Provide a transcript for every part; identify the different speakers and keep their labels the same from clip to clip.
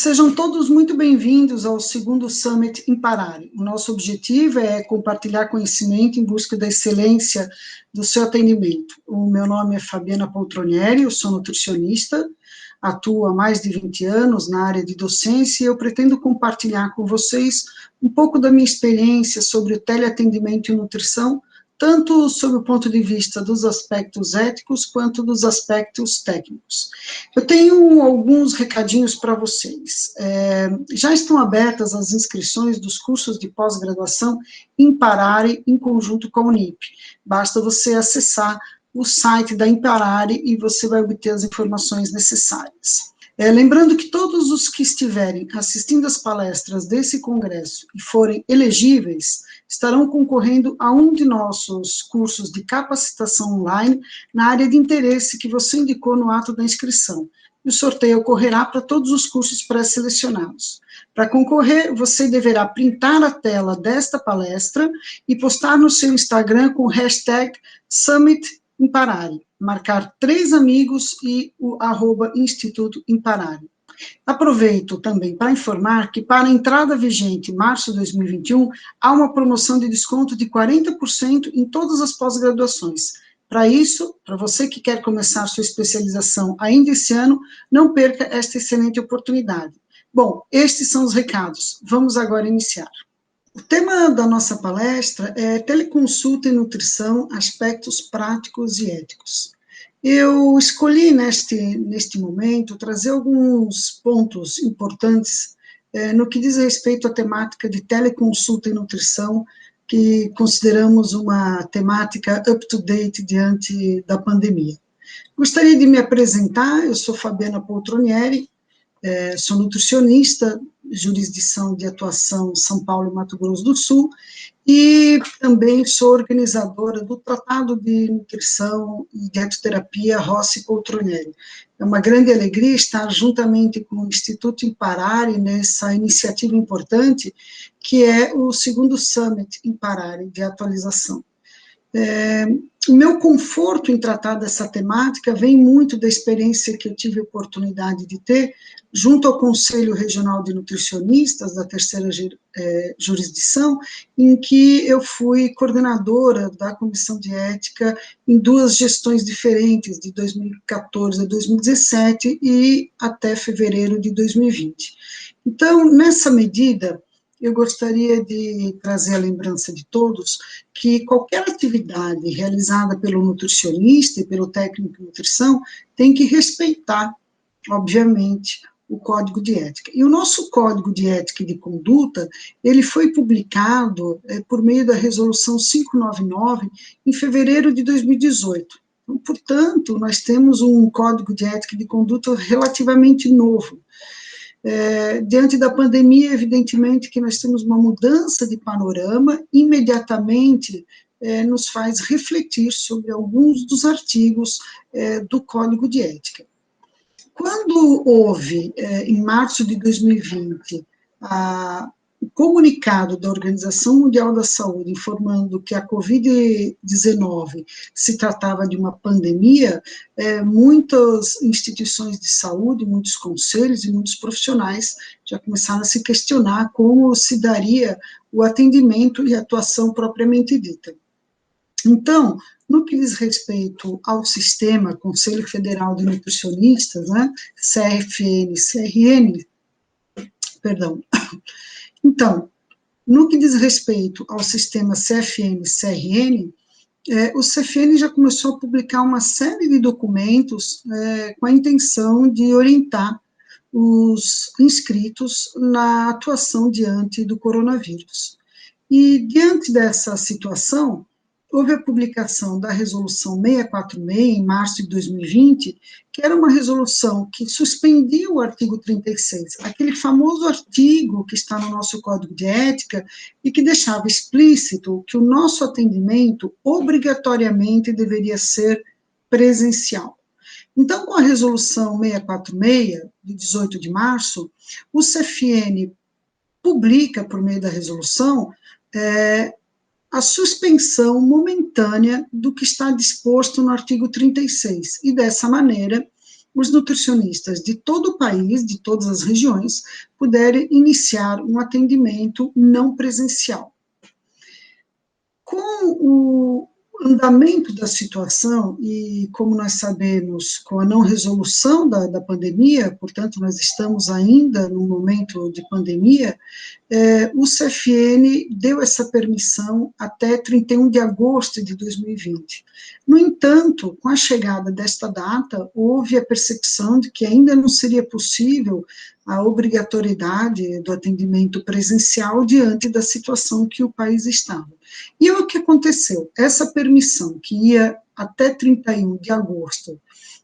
Speaker 1: Sejam todos muito bem-vindos ao segundo Summit Imparare. O nosso objetivo é compartilhar conhecimento em busca da excelência do seu atendimento. O meu nome é Fabiana Poltronieri, eu sou nutricionista, atuo há mais de 20 anos na área de docência e eu pretendo compartilhar com vocês um pouco da minha experiência sobre o teleatendimento e nutrição, tanto sob o ponto de vista dos aspectos éticos, quanto dos aspectos técnicos. Eu tenho alguns recadinhos para vocês. Já estão abertas as inscrições dos cursos de pós-graduação Imparare, em conjunto com a Unip. Basta você acessar o site da Imparare e você vai obter as informações necessárias. Lembrando que todos os que estiverem assistindo às palestras desse congresso e forem elegíveis, estarão concorrendo a um de nossos cursos de capacitação online na área de interesse que você indicou no ato da inscrição. E o sorteio ocorrerá para todos os cursos pré-selecionados. Para concorrer, você deverá printar a tela desta palestra e postar no seu Instagram com o hashtag #SummitImparare. Marcar 3 amigos e o @Instituto Imparare. Aproveito também para informar que para a entrada vigente em março de 2021, há uma promoção de desconto de 40% em todas as pós-graduações. Para isso, para você que quer começar sua especialização ainda esse ano, não perca esta excelente oportunidade. Bom, estes são os recados. Vamos agora iniciar. O tema da nossa palestra é teleconsulta e nutrição, aspectos práticos e éticos. Eu escolhi neste momento trazer alguns pontos importantes no que diz respeito à temática de teleconsulta e nutrição, que consideramos uma temática up-to-date diante da pandemia. Gostaria de me apresentar, eu sou Fabiana Poltronieri, sou nutricionista, jurisdição de atuação São Paulo e Mato Grosso do Sul, e também sou organizadora do Tratado de Nutrição e Dietoterapia Rossi Poltronieri. É uma grande alegria estar juntamente com o Instituto Imparare nessa iniciativa importante, que é o segundo Summit Imparare de atualização. O meu conforto em tratar dessa temática vem muito da experiência que eu tive a oportunidade de ter junto ao Conselho Regional de Nutricionistas da terceira jurisdição, em que eu fui coordenadora da Comissão de Ética em 2 gestões diferentes, de 2014 a 2017 e até fevereiro de 2020. Então, nessa medida, eu gostaria de trazer a lembrança de todos que qualquer atividade realizada pelo nutricionista e pelo técnico de nutrição tem que respeitar, obviamente, o Código de Ética. E o nosso Código de Ética e de Conduta, ele foi publicado por meio da Resolução 599 em fevereiro de 2018. Então, portanto, nós temos um Código de Ética e de Conduta relativamente novo. Diante da pandemia, evidentemente que nós temos uma mudança de panorama, imediatamente nos faz refletir sobre alguns dos artigos do Código de Ética. Quando houve, em março de 2020, o comunicado da Organização Mundial da Saúde informando que a Covid-19 se tratava de uma pandemia, muitas instituições de saúde, muitos conselhos e muitos profissionais já começaram a se questionar como se daria o atendimento e a atuação propriamente dita. Então, no que diz respeito ao sistema Conselho Federal de Nutricionistas, né, CFN, CRN, perdão. Então, no que diz respeito ao sistema CFN-CRN, o CFN já começou a publicar uma série de documentos com a intenção de orientar os inscritos na atuação diante do coronavírus. E, diante dessa situação, houve a publicação da Resolução 646, em março de 2020, que era uma resolução que suspendia o artigo 36, aquele famoso artigo que está no nosso Código de Ética e que deixava explícito que o nosso atendimento obrigatoriamente deveria ser presencial. Então, com a Resolução 646, de 18 de março, o CFN publica, por meio da resolução, a suspensão momentânea do que está disposto no artigo 36, e dessa maneira os nutricionistas de todo o país, de todas as regiões, puderem iniciar um atendimento não presencial. Com o andamento da situação, e como nós sabemos, com a não resolução da pandemia, portanto, nós estamos ainda num momento de pandemia, o CFN deu essa permissão até 31 de agosto de 2020. No entanto, com a chegada desta data, houve a percepção de que ainda não seria possível a obrigatoriedade do atendimento presencial diante da situação que o país estava. E o que aconteceu? Essa permissão, que ia até 31 de agosto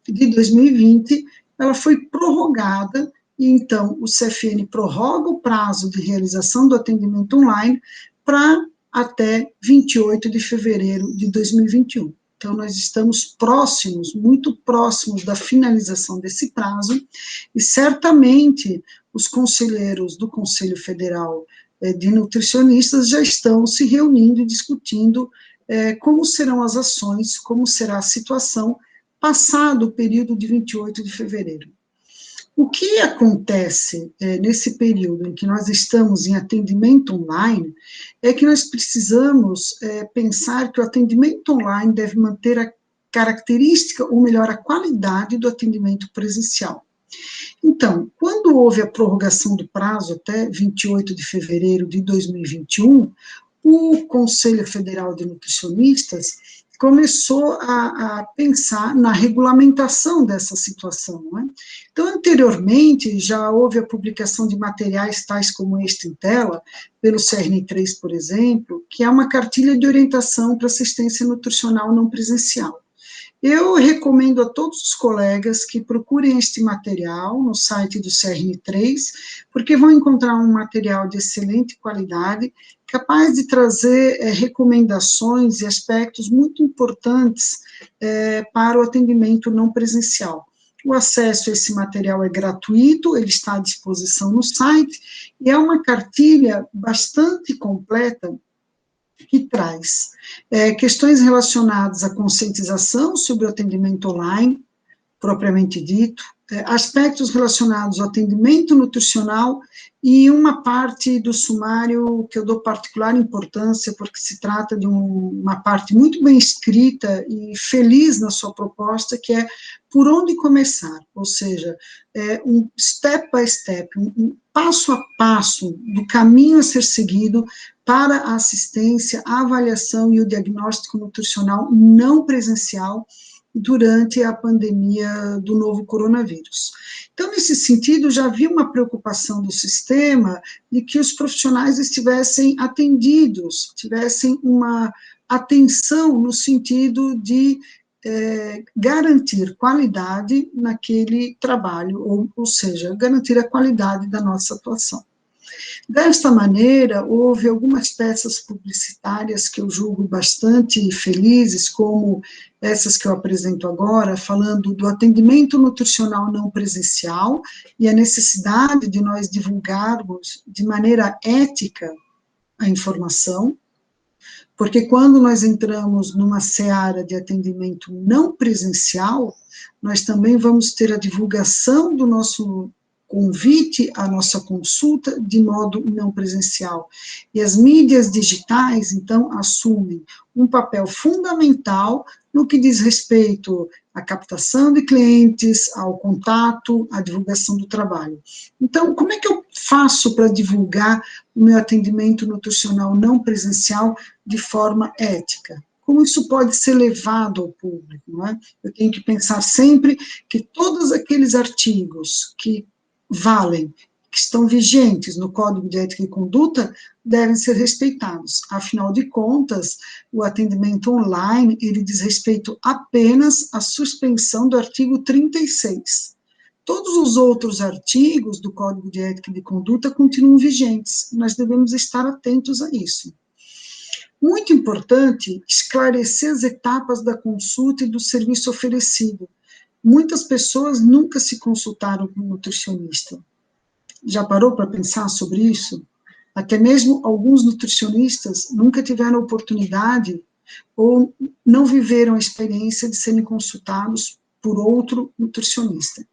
Speaker 1: de 2020, ela foi prorrogada, e então o CFN prorroga o prazo de realização do atendimento online para até 28 de fevereiro de 2021. Então, nós estamos próximos, muito próximos da finalização desse prazo, e certamente os conselheiros do Conselho Federal de Nutricionistas já estão se reunindo e discutindo como serão as ações, como será a situação, passado o período de 28 de fevereiro. O que acontece nesse período em que nós estamos em atendimento online é que nós precisamos pensar que o atendimento online deve manter a característica, ou melhor, a qualidade do atendimento presencial. Então, quando houve a prorrogação do prazo até 28 de fevereiro de 2021, o Conselho Federal de Nutricionistas começou a pensar na regulamentação dessa situação, não é? Então, anteriormente, já houve a publicação de materiais tais como este em tela, pelo CRN3, por exemplo, que é uma cartilha de orientação para assistência nutricional não presencial. Eu recomendo a todos os colegas que procurem este material no site do CRN3, porque vão encontrar um material de excelente qualidade, capaz de trazer recomendações e aspectos muito importantes para o atendimento não presencial. O acesso a esse material é gratuito, ele está à disposição no site, e é uma cartilha bastante completa, que traz questões relacionadas à conscientização sobre o atendimento online, propriamente dito, aspectos relacionados ao atendimento nutricional e uma parte do sumário que eu dou particular importância, porque se trata de uma parte muito bem escrita e feliz na sua proposta, que é por onde começar, ou seja, um step by step, um passo a passo do caminho a ser seguido para a assistência, a avaliação e o diagnóstico nutricional não presencial durante a pandemia do novo coronavírus. Então, nesse sentido, já havia uma preocupação do sistema de que os profissionais estivessem atendidos, tivessem uma atenção no sentido de garantir qualidade naquele trabalho, ou seja, garantir a qualidade da nossa atuação. Desta maneira, houve algumas peças publicitárias que eu julgo bastante felizes, como essas que eu apresento agora, falando do atendimento nutricional não presencial e a necessidade de nós divulgarmos de maneira ética a informação, porque quando nós entramos numa seara de atendimento não presencial, nós também vamos ter a divulgação do nosso convite à nossa consulta de modo não presencial. E as mídias digitais, então, assumem um papel fundamental no que diz respeito à captação de clientes, ao contato, à divulgação do trabalho. Então, como é que eu faço para divulgar o meu atendimento nutricional não presencial de forma ética? Como isso pode ser levado ao público, não é? Eu tenho que pensar sempre que todos aqueles artigos que valem, que estão vigentes no Código de Ética e Conduta, devem ser respeitados. Afinal de contas, o atendimento online, ele diz respeito apenas à suspensão do artigo 36. Todos os outros artigos do Código de Ética e de Conduta continuam vigentes, nós devemos estar atentos a isso. Muito importante esclarecer as etapas da consulta e do serviço oferecido. Muitas pessoas nunca se consultaram com um nutricionista. Já parou para pensar sobre isso? Até mesmo alguns nutricionistas nunca tiveram a oportunidade ou não viveram a experiência de serem consultados por outro nutricionista.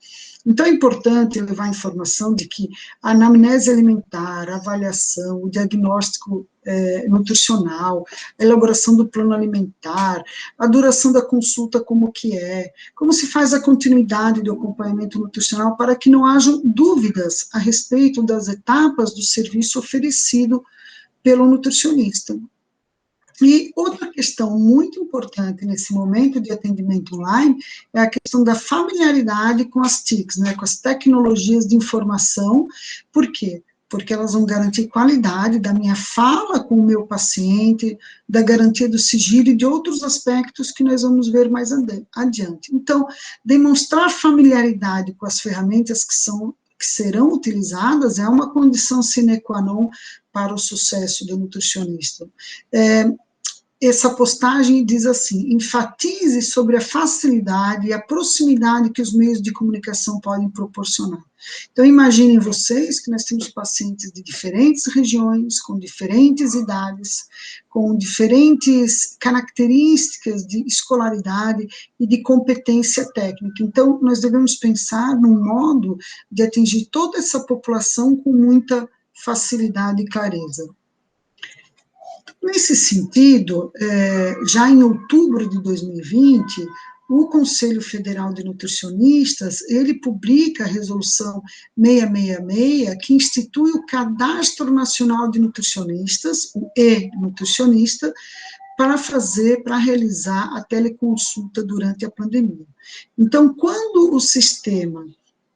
Speaker 1: Então, é importante levar a informação de que a anamnese alimentar, a avaliação, o diagnóstico nutricional, a elaboração do plano alimentar, a duração da consulta, como se faz a continuidade do acompanhamento nutricional para que não hajam dúvidas a respeito das etapas do serviço oferecido pelo nutricionista. E outra questão muito importante nesse momento de atendimento online é a questão da familiaridade com as TICs, né, com as tecnologias de informação. Por quê? Porque elas vão garantir qualidade da minha fala com o meu paciente, da garantia do sigilo e de outros aspectos que nós vamos ver mais adiante. Então, demonstrar familiaridade com as ferramentas que serão utilizadas é uma condição sine qua non para o sucesso do nutricionista. Essa postagem diz assim: enfatize sobre a facilidade e a proximidade que os meios de comunicação podem proporcionar. Então, imaginem vocês que nós temos pacientes de diferentes regiões, com diferentes idades, com diferentes características de escolaridade e de competência técnica. Então, nós devemos pensar num modo de atingir toda essa população com muita facilidade e clareza. Nesse sentido, já em outubro de 2020, o Conselho Federal de Nutricionistas, ele publica a resolução 666, que institui o Cadastro Nacional de Nutricionistas, o e-nutricionista, para realizar a teleconsulta durante a pandemia. Então, quando o sistema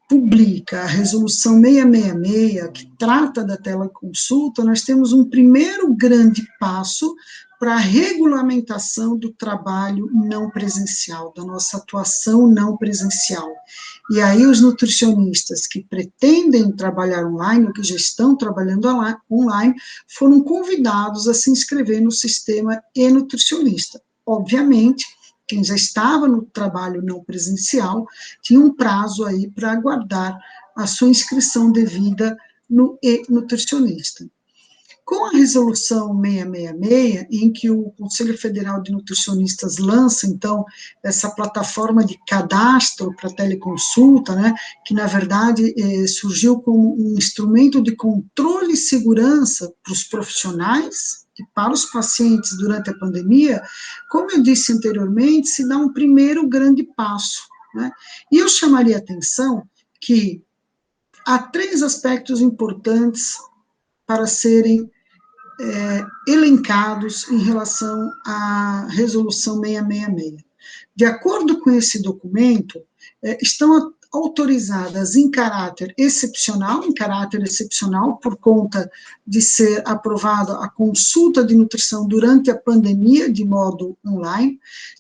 Speaker 1: publica a resolução 666, que trata da teleconsulta, nós temos um primeiro grande passo para a regulamentação do trabalho não presencial, da nossa atuação não presencial. E aí os nutricionistas que pretendem trabalhar online, ou que já estão trabalhando online, foram convidados a se inscrever no sistema e-nutricionista. Obviamente, quem já estava no trabalho não presencial, tinha um prazo aí para aguardar a sua inscrição devida no e-nutricionista. Com a resolução 666, em que o Conselho Federal de Nutricionistas lança, então, essa plataforma de cadastro para teleconsulta, né, que, na verdade, surgiu como um instrumento de controle e segurança para os profissionais e para os pacientes durante a pandemia, como eu disse anteriormente, se dá um primeiro grande passo, né? E eu chamaria a atenção que há 3 aspectos importantes para serem elencados em relação à resolução 666. De acordo com esse documento, estão autorizadas em caráter excepcional por conta de ser aprovada a consulta de nutrição durante a pandemia de modo online,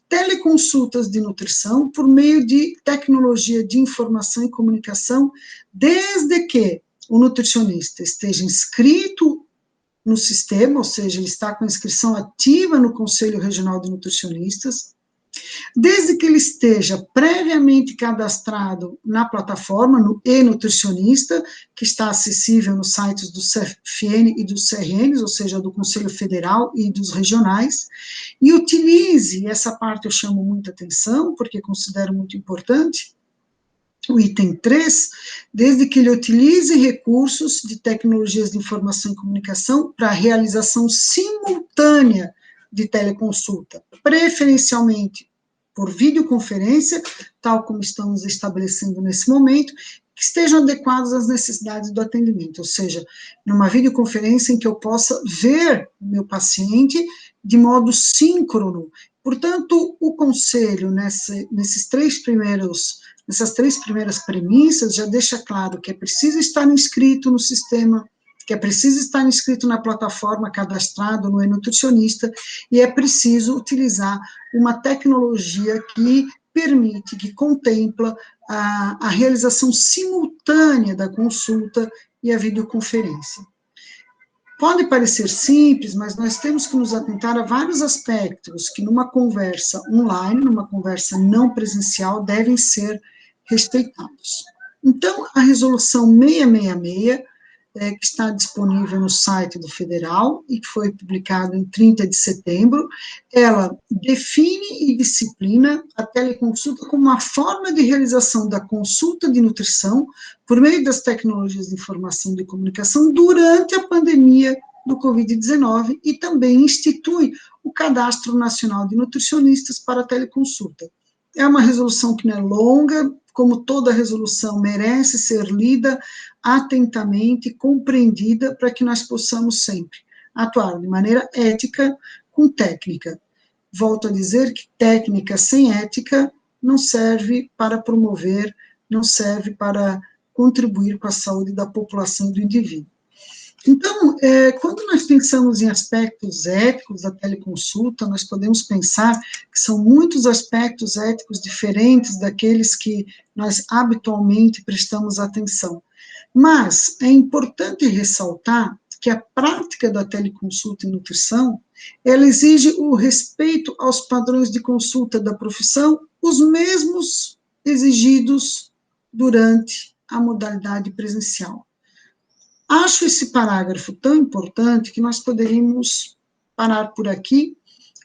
Speaker 1: teleconsultas de nutrição por meio de tecnologia de informação e comunicação, desde que o nutricionista esteja inscrito no sistema, ou seja, ele está com inscrição ativa no Conselho Regional de Nutricionistas, desde que ele esteja previamente cadastrado na plataforma, no e-nutricionista, que está acessível nos sites do CFN e dos CRNs, ou seja, do Conselho Federal e dos regionais, e utilize, essa parte eu chamo muita atenção, porque considero muito importante, o item 3, desde que ele utilize recursos de tecnologias de informação e comunicação para a realização simultânea de teleconsulta, preferencialmente por videoconferência, tal como estamos estabelecendo nesse momento, que estejam adequados às necessidades do atendimento, ou seja, numa videoconferência em que eu possa ver o meu paciente de modo síncrono. Portanto, o conselho, nessas 3 primeiras premissas, já deixa claro que é preciso estar inscrito no sistema, que é preciso estar inscrito na plataforma, cadastrado no e-nutricionista, e é preciso utilizar uma tecnologia que permite, que contempla a realização simultânea da consulta e a videoconferência. Pode parecer simples, mas nós temos que nos atentar a vários aspectos que numa conversa online, numa conversa não presencial, devem ser respeitados. Então, a resolução 666 que está disponível no site do Federal e que foi publicado em 30 de setembro. Ela define e disciplina a teleconsulta como uma forma de realização da consulta de nutrição por meio das tecnologias de informação e de comunicação durante a pandemia do Covid-19 e também institui o Cadastro Nacional de Nutricionistas para a teleconsulta. É uma resolução que não é longa, como toda resolução merece ser lida atentamente, compreendida, para que nós possamos sempre atuar de maneira ética com técnica. Volto a dizer que técnica sem ética não serve para promover, não serve para contribuir com a saúde da população e do indivíduo. Então, quando nós pensamos em aspectos éticos da teleconsulta, nós podemos pensar que são muitos aspectos éticos diferentes daqueles que nós habitualmente prestamos atenção. Mas é importante ressaltar que a prática da teleconsulta em nutrição, ela exige o respeito aos padrões de consulta da profissão, os mesmos exigidos durante a modalidade presencial. Acho esse parágrafo tão importante que nós poderíamos parar por aqui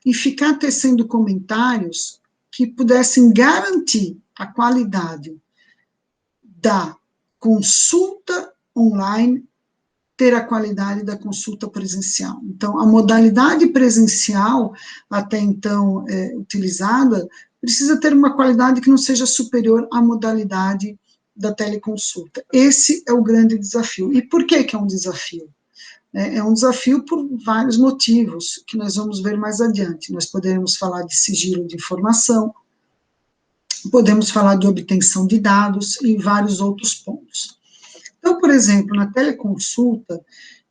Speaker 1: e ficar tecendo comentários que pudessem garantir a qualidade da consulta online ter a qualidade da consulta presencial. Então, a modalidade presencial, até então utilizada, precisa ter uma qualidade que não seja superior à modalidade da teleconsulta. Esse é o grande desafio. E por que é um desafio? É um desafio por vários motivos, que nós vamos ver mais adiante. Nós podemos falar de sigilo de informação, podemos falar de obtenção de dados e vários outros pontos. Então, por exemplo, na teleconsulta,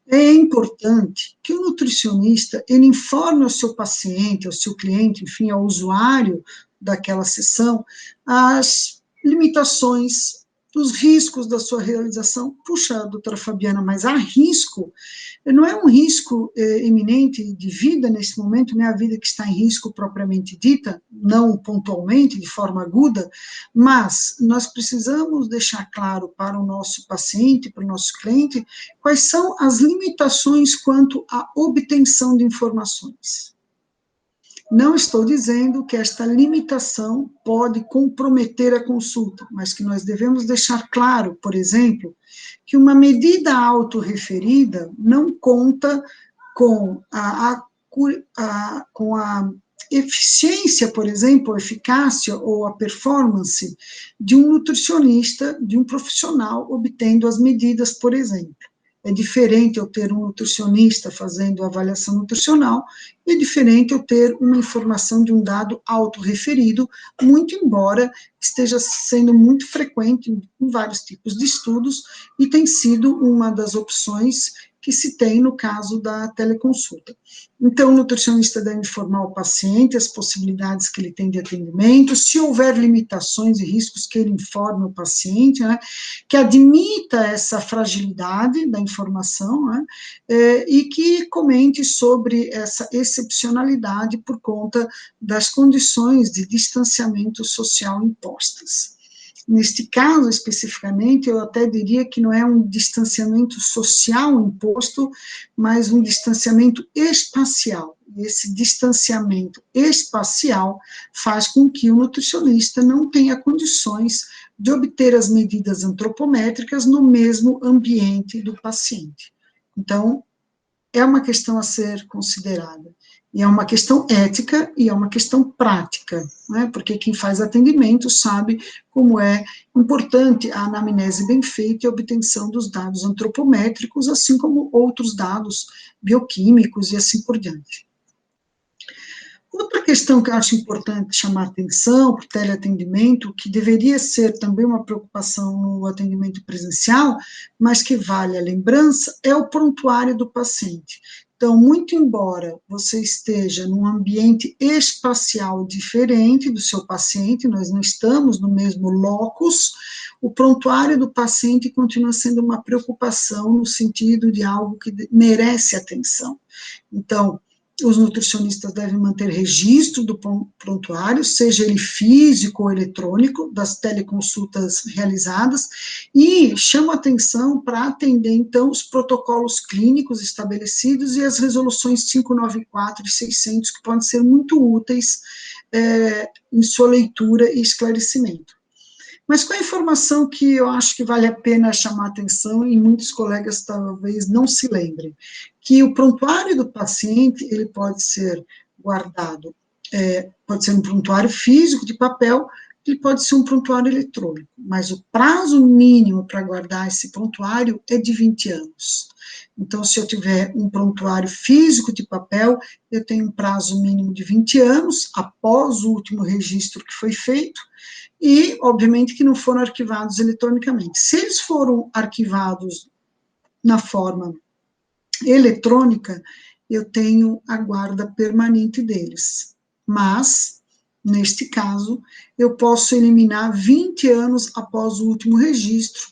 Speaker 1: é importante que o nutricionista, ele informe ao seu paciente, ao seu cliente, enfim, ao usuário daquela sessão, as limitações, os riscos da sua realização. Puxa, doutora Fabiana, mas há risco? Não é um risco iminente de vida nesse momento, não é a vida que está em risco propriamente dita, não pontualmente, de forma aguda, mas nós precisamos deixar claro para o nosso paciente, para o nosso cliente, quais são as limitações quanto à obtenção de informações. Não estou dizendo que esta limitação pode comprometer a consulta, mas que nós devemos deixar claro, por exemplo, que uma medida autorreferida não conta com a eficiência, por exemplo, a eficácia ou a performance de um nutricionista, de um profissional obtendo as medidas, por exemplo. É diferente eu ter um nutricionista fazendo avaliação nutricional, e é diferente eu ter uma informação de um dado autorreferido, muito embora esteja sendo muito frequente em vários tipos de estudos, e tem sido uma das opções que se tem no caso da teleconsulta. Então, o nutricionista deve informar o paciente as possibilidades que ele tem de atendimento, se houver limitações e riscos, que ele informe o paciente, né, que admita essa fragilidade da informação, né, e que comente sobre essa excepcionalidade por conta das condições de distanciamento social impostas. Neste caso, especificamente, eu até diria que não é um distanciamento social imposto, mas um distanciamento espacial. E esse distanciamento espacial faz com que o nutricionista não tenha condições de obter as medidas antropométricas no mesmo ambiente do paciente. Então, é uma questão a ser considerada. E é uma questão ética e é uma questão prática, né? Porque quem faz atendimento sabe como é importante a anamnese bem feita e a obtenção dos dados antropométricos, assim como outros dados bioquímicos e assim por diante. Outra questão que eu acho importante chamar atenção para o teleatendimento, que deveria ser também uma preocupação no atendimento presencial, mas que vale a lembrança, é o prontuário do paciente. Então, muito embora você esteja num ambiente espacial diferente do seu paciente, nós não estamos no mesmo locus, o prontuário do paciente continua sendo uma preocupação no sentido de algo que merece atenção. Então, os nutricionistas devem manter registro do prontuário, seja ele físico ou eletrônico, das teleconsultas realizadas, e chamo atenção para atender, então, os protocolos clínicos estabelecidos e as resoluções 594 e 600, que podem ser muito úteis em sua leitura e esclarecimento. Mas com a informação que eu acho que vale a pena chamar atenção, e muitos colegas talvez não se lembrem, que o prontuário do paciente, ele pode ser guardado, pode ser um prontuário físico de papel, ele pode ser um prontuário eletrônico, mas o prazo mínimo para guardar esse prontuário é de 20 anos. Então, se eu tiver um prontuário físico de papel, eu tenho um prazo mínimo de 20 anos, após o último registro que foi feito, e, obviamente, que não foram arquivados eletronicamente. Se eles foram arquivados na forma eletrônica, eu tenho a guarda permanente deles. Mas, neste caso, eu posso eliminar 20 anos após o último registro,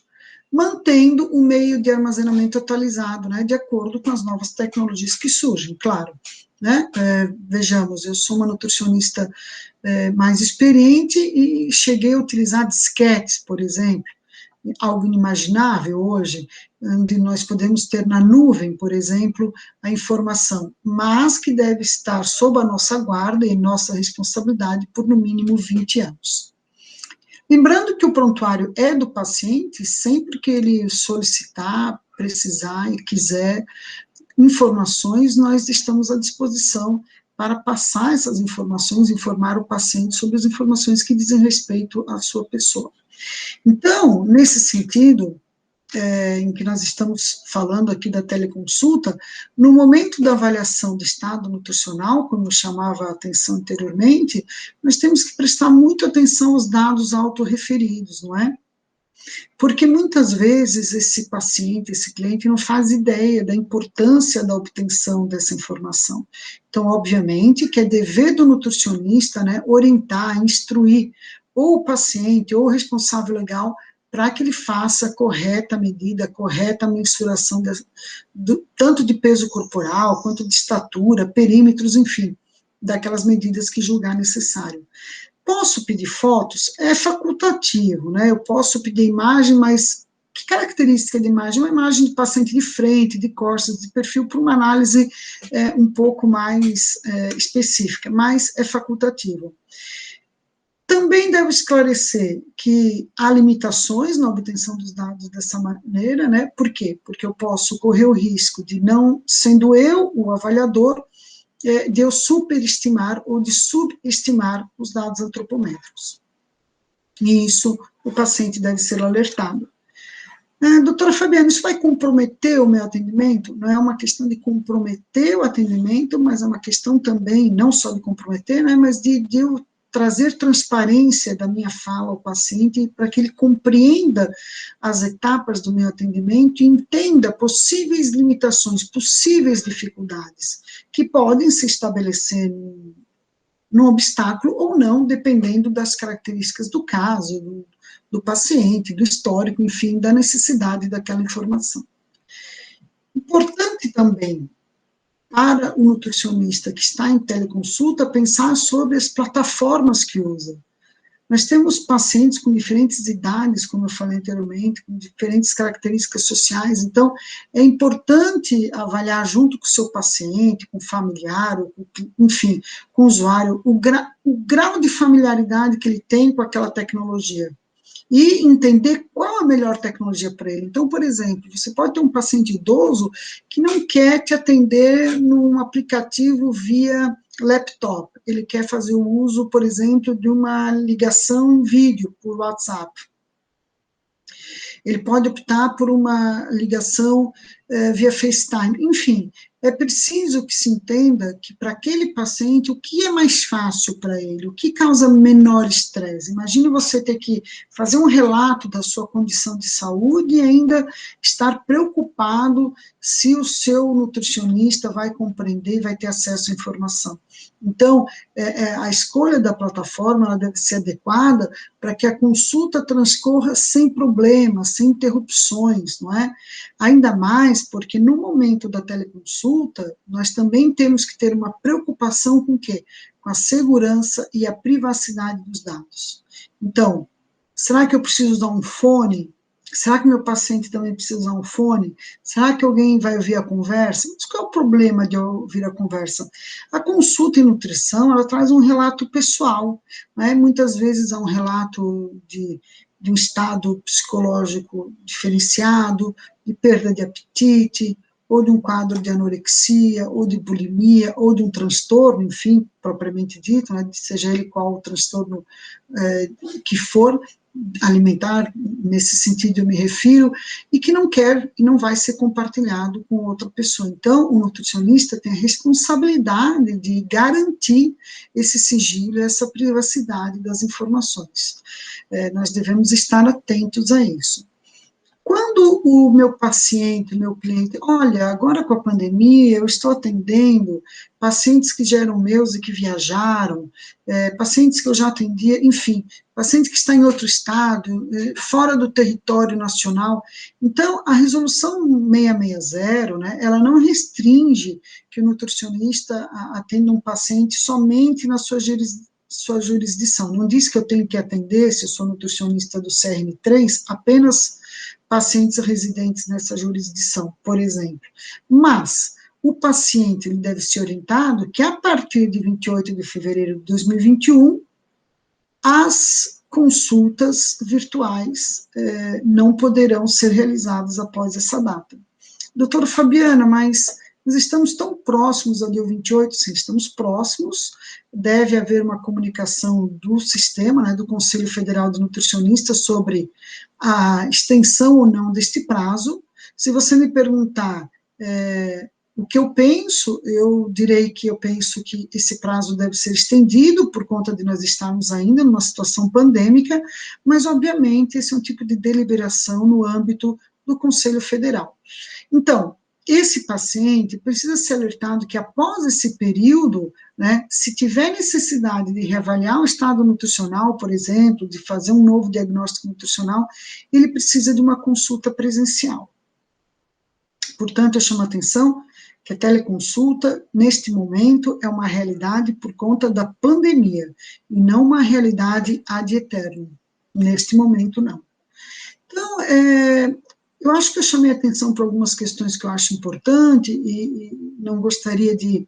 Speaker 1: mantendo o meio de armazenamento atualizado, né, de acordo com as novas tecnologias que surgem, claro. Né? Vejamos, eu sou uma nutricionista mais experiente e cheguei a utilizar disquetes, por exemplo, algo inimaginável hoje, onde nós podemos ter na nuvem, por exemplo, a informação, mas que deve estar sob a nossa guarda e nossa responsabilidade por no mínimo 20 anos. Lembrando que o prontuário é do paciente, sempre que ele solicitar, precisar e quiser informações, nós estamos à disposição para passar essas informações, informar o paciente sobre as informações que dizem respeito à sua pessoa. Então, nesse sentido, em que nós estamos falando aqui da teleconsulta, no momento da avaliação do estado nutricional, como eu chamava a atenção anteriormente, nós temos que prestar muita atenção aos dados autorreferidos, não é? Porque muitas vezes esse paciente, esse cliente, não faz ideia da importância da obtenção dessa informação. Então, obviamente, que é dever do nutricionista, né, orientar, instruir ou o paciente ou o responsável legal para que ele faça a correta medida, a correta mensuração, tanto de peso corporal, quanto de estatura, perímetros, enfim, daquelas medidas que julgar necessário. Posso pedir fotos? É facultativo, né? Eu posso pedir imagem, mas que característica de imagem? Uma imagem de paciente de frente, de costas, de perfil, para uma análise um pouco mais específica, mas é facultativo. Também devo esclarecer que há limitações na obtenção dos dados dessa maneira, né? Por quê? Porque eu posso correr o risco de não, sendo eu o avaliador, de eu superestimar ou de subestimar os dados antropométricos. E isso o paciente deve ser alertado. Doutora Fabiana, isso vai comprometer o meu atendimento? Não é uma questão de comprometer o atendimento, mas é uma questão também, não só de comprometer, né, mas de eu trazer transparência da minha fala ao paciente para que ele compreenda as etapas do meu atendimento e entenda possíveis limitações, possíveis dificuldades que podem se estabelecer num obstáculo ou não, dependendo das características do caso, do paciente, do histórico, enfim, da necessidade daquela informação. Importante também para o nutricionista que está em teleconsulta, pensar sobre as plataformas que usa. Nós temos pacientes com diferentes idades, como eu falei anteriormente, com diferentes características sociais, então é importante avaliar junto com o seu paciente, com o familiar, enfim, com o usuário, o grau de familiaridade que ele tem com aquela tecnologia. E entender qual a melhor tecnologia para ele. Então, por exemplo, você pode ter um paciente idoso que não quer te atender num aplicativo via laptop. Ele quer fazer o uso, por exemplo, de uma ligação em vídeo por WhatsApp. Ele pode optar por uma ligação via FaceTime. Enfim, é preciso que se entenda que para aquele paciente, o que é mais fácil para ele, o que causa menor estresse. Imagine você ter que fazer um relato da sua condição de saúde e ainda estar preocupado se o seu nutricionista vai compreender e vai ter acesso à informação. Então, a escolha da plataforma ela deve ser adequada para que a consulta transcorra sem problemas, sem interrupções, não é? Ainda mais mais, porque no momento da teleconsulta, nós também temos que ter uma preocupação com o quê? Com a segurança e a privacidade dos dados. Então, será que eu preciso usar um fone? Será que meu paciente também precisa usar um fone? Será que alguém vai ouvir a conversa? Mas qual é o problema de eu ouvir a conversa? A consulta em nutrição, ela traz um relato pessoal, né? Muitas vezes é um relato de um estado psicológico diferenciado, de perda de apetite, ou de um quadro de anorexia, ou de bulimia, ou de um transtorno, enfim, propriamente dito, né? Seja ele qual o transtorno que for, alimentar, nesse sentido eu me refiro, e que não quer e não vai ser compartilhado com outra pessoa. Então, o nutricionista tem a responsabilidade de garantir esse sigilo, essa privacidade das informações. Nós devemos estar atentos a isso. Quando o meu paciente, meu cliente, olha, agora com a pandemia, eu estou atendendo pacientes que já eram meus e que viajaram, pacientes que eu já atendia, enfim, paciente que está em outro estado, fora do território nacional. Então, a resolução 660, né, ela não restringe que o nutricionista atenda um paciente somente na sua jurisdição. Não diz que eu tenho que atender, se eu sou nutricionista do CRM3, apenas pacientes residentes nessa jurisdição, por exemplo. Mas o paciente ele deve ser orientado que a partir de 28 de fevereiro de 2021, as consultas virtuais não poderão ser realizadas após essa data. Doutora Fabiana, mas nós estamos tão próximos ao dia 28, sim, estamos próximos, deve haver uma comunicação do sistema, né, do Conselho Federal de Nutricionistas sobre a extensão ou não deste prazo. Se você me perguntar o que eu penso, eu direi que eu penso que esse prazo deve ser estendido por conta de nós estarmos ainda numa situação pandêmica, mas, obviamente, esse é um tipo de deliberação no âmbito do Conselho Federal. Então, esse paciente precisa ser alertado que após esse período, né, se tiver necessidade de reavaliar o estado nutricional, por exemplo, de fazer um novo diagnóstico nutricional, ele precisa de uma consulta presencial. Portanto, eu chamo a atenção que a teleconsulta, neste momento, é uma realidade por conta da pandemia, e não uma realidade ad eternum. Neste momento, não. Então, eu acho que eu chamei a atenção para algumas questões que eu acho importante e não gostaria de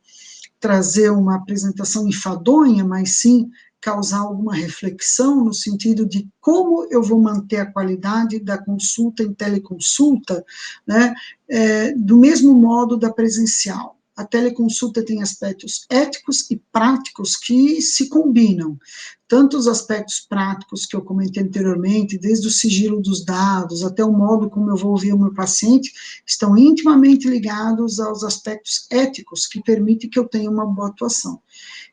Speaker 1: trazer uma apresentação enfadonha, mas sim causar alguma reflexão no sentido de como eu vou manter a qualidade da consulta em teleconsulta, né, do mesmo modo da presencial. A teleconsulta tem aspectos éticos e práticos que se combinam, tanto os aspectos práticos que eu comentei anteriormente, desde o sigilo dos dados até o modo como eu vou ouvir o meu paciente, estão intimamente ligados aos aspectos éticos que permitem que eu tenha uma boa atuação.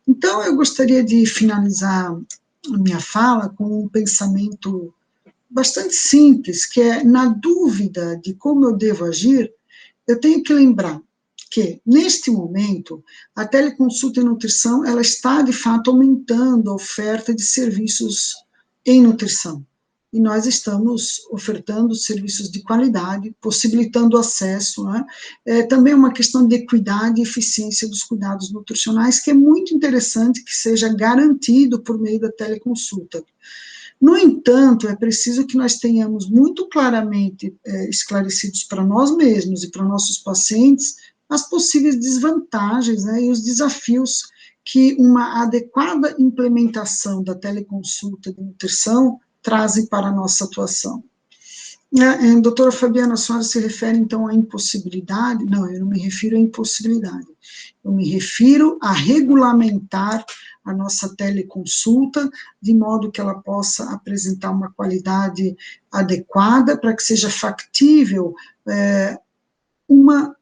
Speaker 1: Então, eu gostaria de finalizar a minha fala com um pensamento bastante simples, que é, na dúvida de como eu devo agir, eu tenho que lembrar que, neste momento, a teleconsulta em nutrição, ela está, de fato, aumentando a oferta de serviços em nutrição. E nós estamos ofertando serviços de qualidade, possibilitando acesso, né? Também uma questão de equidade e eficiência dos cuidados nutricionais, que é muito interessante que seja garantido por meio da teleconsulta. No entanto, é preciso que nós tenhamos muito claramente esclarecidos para nós mesmos e para nossos pacientes as possíveis desvantagens, né, e os desafios que uma adequada implementação da teleconsulta de nutrição trazem para a nossa atuação. Doutora Fabiana, a senhora se refere, então, à impossibilidade? Não, eu não me refiro à impossibilidade. Eu me refiro a regulamentar a nossa teleconsulta, de modo que ela possa apresentar uma qualidade adequada, para que seja factível uma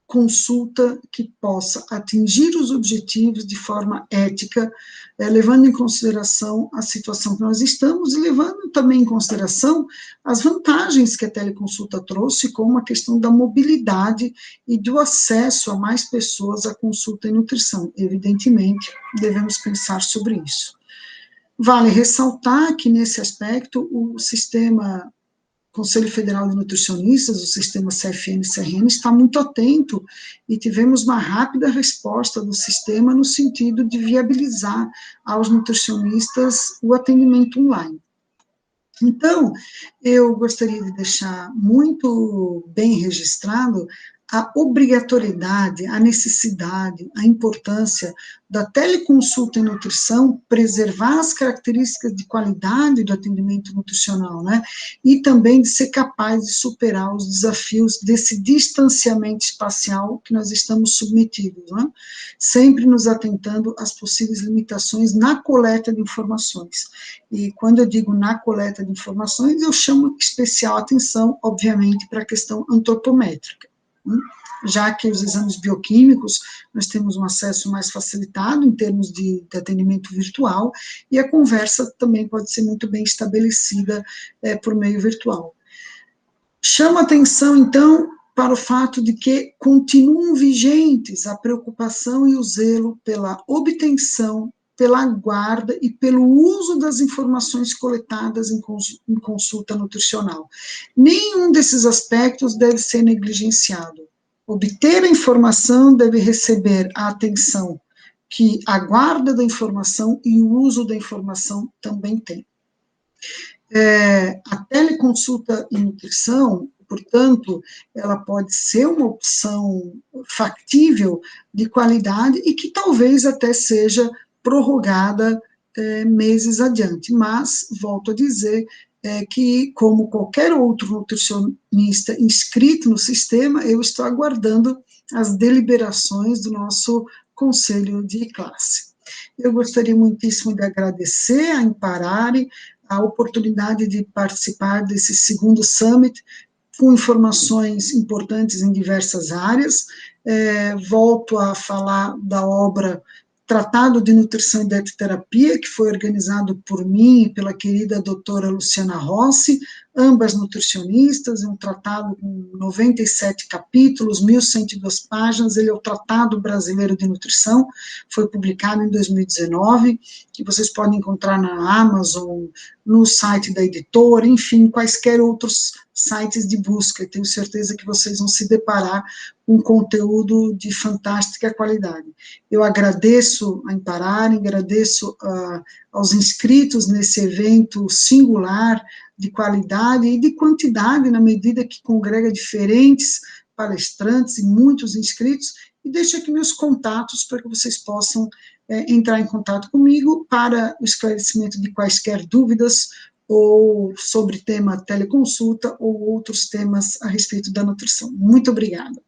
Speaker 1: consulta que possa atingir os objetivos de forma ética, levando em consideração a situação que nós estamos e levando também em consideração as vantagens que a teleconsulta trouxe, como a questão da mobilidade e do acesso a mais pessoas à consulta em nutrição. Evidentemente, devemos pensar sobre isso. Vale ressaltar que, nesse aspecto, o sistema Conselho Federal de Nutricionistas, o sistema CFN-CRN, está muito atento e tivemos uma rápida resposta do sistema no sentido de viabilizar aos nutricionistas o atendimento online. Então, eu gostaria de deixar muito bem registrado a obrigatoriedade, a necessidade, a importância da teleconsulta em nutrição, preservar as características de qualidade do atendimento nutricional, né? E também de ser capaz de superar os desafios desse distanciamento espacial que nós estamos submetidos, né? Sempre nos atentando às possíveis limitações na coleta de informações. E quando eu digo na coleta de informações, eu chamo especial atenção, obviamente, para a questão antropométrica, já que os exames bioquímicos, nós temos um acesso mais facilitado em termos de atendimento virtual, e a conversa também pode ser muito bem estabelecida por meio virtual. Chama atenção, então, para o fato de que continuam vigentes a preocupação e o zelo pela obtenção, pela guarda e pelo uso das informações coletadas em consulta nutricional. Nenhum desses aspectos deve ser negligenciado. Obter a informação deve receber a atenção que a guarda da informação e o uso da informação também tem. A teleconsulta em nutrição, portanto, ela pode ser uma opção factível de qualidade e que talvez até seja prorrogada meses adiante, mas, volto a dizer, que, como qualquer outro nutricionista inscrito no sistema, eu estou aguardando as deliberações do nosso conselho de classe. Eu gostaria muitíssimo de agradecer a Imparare a oportunidade de participar desse segundo Summit, com informações importantes em diversas áreas. Volto a falar da obra Tratado de Nutrição e Dietoterapia, que foi organizado por mim e pela querida doutora Luciana Rossi, ambas nutricionistas, um tratado com 97 capítulos, 1.102 páginas, ele é o Tratado Brasileiro de Nutrição, foi publicado em 2019, que vocês podem encontrar na Amazon, no site da editora, enfim, quaisquer outros sites de busca, tenho certeza que vocês vão se deparar com conteúdo de fantástica qualidade. Eu agradeço a Imparare, agradeço aos inscritos nesse evento singular, de qualidade e de quantidade, na medida que congrega diferentes palestrantes e muitos inscritos, e deixo aqui meus contatos para que vocês possam entrar em contato comigo para o esclarecimento de quaisquer dúvidas ou sobre tema teleconsulta ou outros temas a respeito da nutrição. Muito obrigada.